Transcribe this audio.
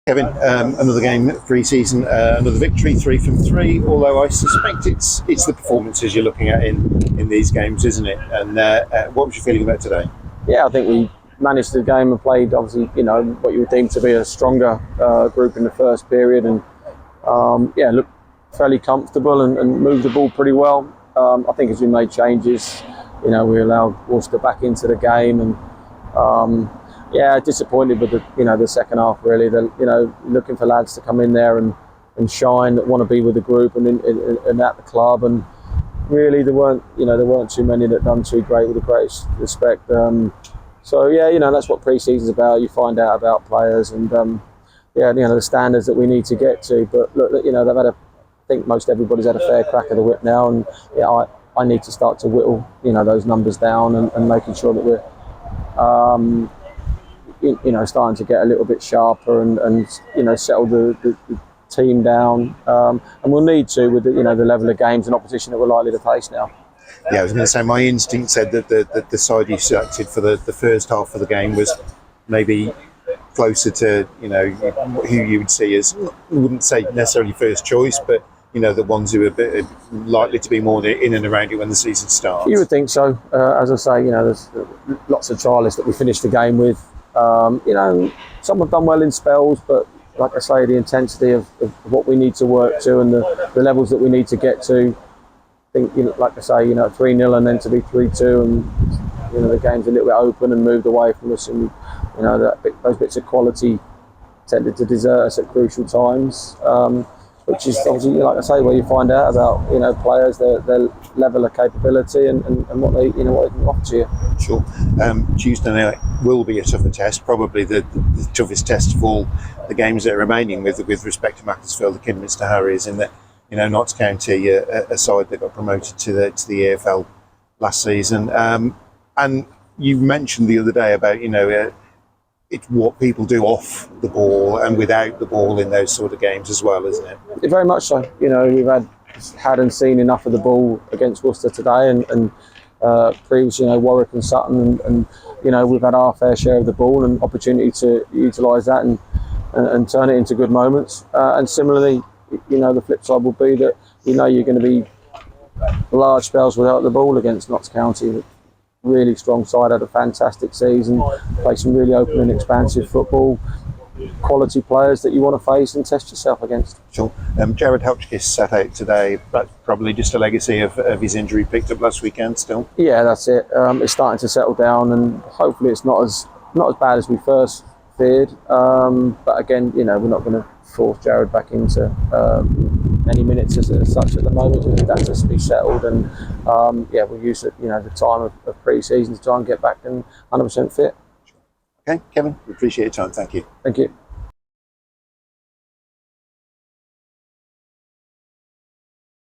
Kevin, another game pre-season, another victory, 3 from 3. Although I suspect it's the performances you're looking at in these games, isn't it? And what was your feeling about today? Yeah, I think we managed the game and played, obviously, what you would deem to be a stronger group in the first period, and looked fairly comfortable and moved the ball pretty well. I think as we made changes, we allowed Worcester back into the game, and disappointed with the second half. Really, looking for lads to come in there and shine, that want to be with the group and at the club. And really, there weren't too many that done too great, with the greatest respect. That's what pre-season's about. You find out about players and the standards that we need to get to. But look, they've had I think most everybody's had a fair crack of the whip now, and I need to start to whittle those numbers down and making sure that we're starting to get a little bit sharper and settle the team down, and we'll need to with the level of games and opposition that we're likely to face now. Yeah, I was going to say my instinct said that the side you selected for the first half of the game was maybe closer to who you would see as, I wouldn't say necessarily first choice, but the ones who are a bit likely to be more in and around you when the season starts. You would think so. As I say, there's lots of trialists that we finished the game with. Some have done well in spells, but like I say, the intensity of what we need to work to and the levels that we need to get to. I think, like I say, 3-0 and then to be 3-2, and the game's a little bit open and moved away from us, and those bits of quality tended to desert us at crucial times. Which is obviously, like I say, where you find out about players, their level of capability and what they can offer to you. Sure. Tuesday night will be a tougher test, probably the toughest test of all the games that are remaining with respect to Macclesfield, the Kidderminster Harriers, in that Notts County, a side that got promoted to the EFL last season. And you mentioned the other day about it's what people do off the ball and without the ball in those sort of games as well, isn't it? Very much so. We've had and seen enough of the ball against Worcester today, and previously, Warwick and Sutton, and we've had our fair share of the ball and opportunity to utilise that and turn it into good moments. And similarly, the flip side will be that you're going to be large spells without the ball against Notts County. Really strong side, had a fantastic season, played some really open and expansive football, quality players that you want to face and test yourself against. Sure. Jared Hotchkiss sat out today, but probably just a legacy of his injury picked up last weekend still. Yeah, that's it. It's starting to settle down, and hopefully it's not as bad as we first feared. But again, we're not going to force Jared back into any minutes as such at the moment. We need that to be settled, and we'll use the time of pre-season to try and get back and 100% fit. Okay, Kevin, we appreciate your time. Thank you. Thank you.